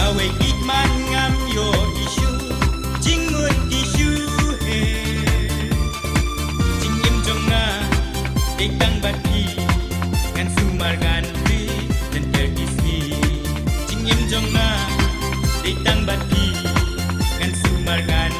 away git man ngam yo isu jing mun isu he jing im jong na dekang bati ngan sumar gan ri dan terisi jing im jong na dekang bati ngan sumar gan